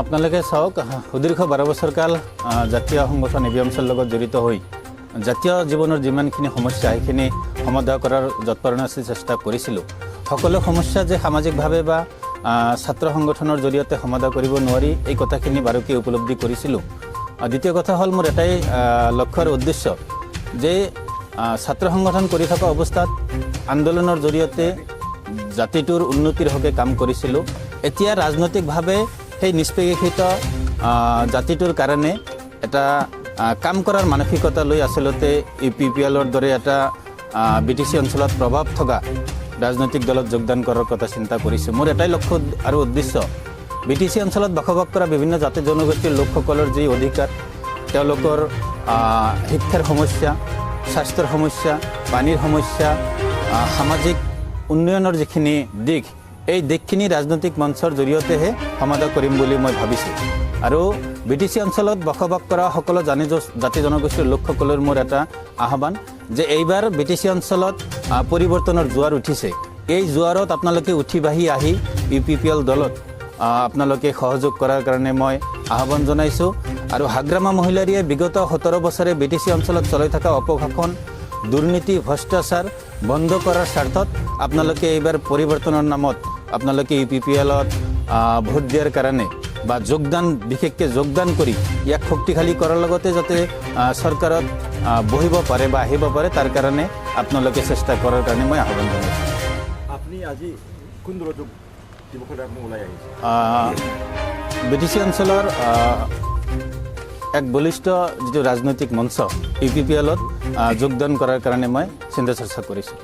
আপোনালোকে চাওক সুদীৰ্ঘ 12 বছৰকাল জাতীয় সংগঠন এবিএমছৰ লগত জড়িত হৈ জাতীয় জীৱনৰ যিমানখিনি সমস্যা সেইখিনি সমাধান কৰাৰ যৎপৰোনাস্তি চেষ্টা কৰিছিলোঁ। সকলো সমস্যা যে সামাজিকভাৱে বা ছাত্ৰ সংগঠনৰ জৰিয়তে সমাধান কৰিব নোৱাৰি এই কথাখিনি বাৰুকৈ উপলব্ধি কৰিছিলোঁ। দ্বিতীয় কথা হ'ল মোৰ এটাই লক্ষ্যৰ উদ্দেশ্য যে ছাত্ৰ সংগঠন কৰি থকা অৱস্থাত আন্দোলনৰ জৰিয়তে জাতিটোৰ উন্নতিৰ হকে কাম কৰিছিলোঁ। এতিয়া ৰাজনৈতিকভাৱে সেই নিষ্পেষিত জাতিটোৰ কাৰণে এটা কাম কৰাৰ মানসিকতা লৈ আচলতে UPPLৰ দৰে এটা BTC অঞ্চলত প্ৰভাৱ থকা ৰাজনৈতিক দলত যোগদান কৰাৰ কথা চিন্তা কৰিছোঁ। মোৰ এটাই লক্ষ্য আৰু উদ্দেশ্য BTC অঞ্চলত বসবাস কৰা বিভিন্ন জাতি জনগোষ্ঠীৰ লোকসকলৰ যি অধিকাৰ, তেওঁলোকৰ শিক্ষাৰ সমস্যা, স্বাস্থ্যৰ সমস্যা, পানীৰ সমস্যা, সামাজিক উন্নয়নৰ যিখিনি দিশ, এই দিশখিনি ৰাজনৈতিক মঞ্চৰ জৰিয়তেহে সমাধান কৰিম বুলি মই ভাবিছোঁ। আৰু BTC অঞ্চলত বসবাস কৰা সকলো জাতি জনগোষ্ঠীৰ লোকসকলৰ মোৰ এটা আহ্বান যে এইবাৰ BTC অঞ্চলত পৰিৱৰ্তনৰ জোৱাৰ উঠিছে। এই জোৱাৰত আপোনালোকে উঠি বাঢ়ি আহি UPPL দলত আপোনালোকে সহযোগ কৰাৰ কাৰণে মই আহ্বান জনাইছোঁ। আৰু হাগ্ৰামা মহিলাৰীয়ে বিগত 17 বছৰে BTC অঞ্চলত চলাই থকা অপশাসন, দুৰ্নীতি, ভ্ৰষ্টাচাৰ বন্ধ কৰাৰ স্বাৰ্থত আপোনালোকে এইবাৰ পৰিৱৰ্তনৰ নামত আপোনালোকে UPPLত ভোট দিয়াৰ কাৰণে বা বিশেষকৈ যোগদান কৰি ইয়াক শক্তিশালী কৰাৰ লগতে যাতে চৰকাৰত বহিব পাৰে বা আহিব পাৰে তাৰ কাৰণে আপোনালোকে চেষ্টা কৰাৰ কাৰণে মই আহ্বান জনাইছোঁ। আপুনি আজি কোন দলত ওলাই আহিছে? BTC অঞ্চলৰ এক বলিষ্ঠ যিটো ৰাজনৈতিক মঞ্চ UPPLত যোগদান কৰাৰ কাৰণে মই চিন্তা চৰ্চা কৰিছোঁ।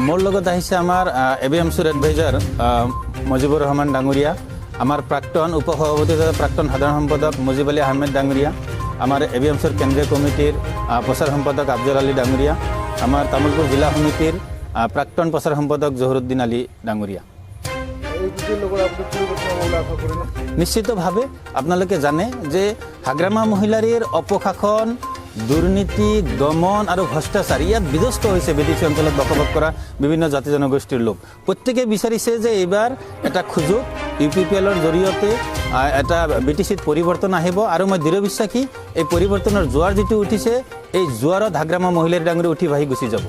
মোৰ লগত আহিছে আমাৰ ABMCৰ এডভাইজাৰ মুজিবুৰ ৰহমান ডাঙৰীয়া, আমাৰ প্ৰাক্তন উপসভাপতি প্ৰাক্তন সাধাৰণ সম্পাদক মুজিব আলী আহমেদ ডাঙৰীয়া, আমাৰ ABMCৰ কেন্দ্ৰীয় কমিটিৰ প্ৰচাৰ সম্পাদক আফজল আলী ডাঙৰীয়া, আমাৰ তামোলপুৰ জিলা সমিতিৰ প্ৰাক্তন প্ৰচাৰ সম্পাদক জহুৰুদ্দিন আলী ডাঙৰীয়া। নিশ্চিতভাৱে আপোনালোকে জানে যে হাগ্ৰামা মহিলাৰীৰ অপশাসন, দুৰ্নীতি, দমন আৰু ভ্ৰষ্টাচাৰ ইয়াত বিধ্বস্ত হৈছে BTC অঞ্চলত বসবাস কৰা বিভিন্ন জাতি জনগোষ্ঠীৰ লোক। প্ৰত্যেকে বিচাৰিছে যে এইবাৰ এটা সুযোগ UPPLৰ জৰিয়তে এটা BTCত পৰিৱৰ্তন আহিব। আৰু মই দৃঢ় বিশ্বাসী এই পৰিৱৰ্তনৰ জোৱাৰ যিটো উঠিছে এই জোৱাৰত হাগ্ৰামা মহিলাৰী ডাঙৰী উঠি বাঢ়ি গুচি যাব।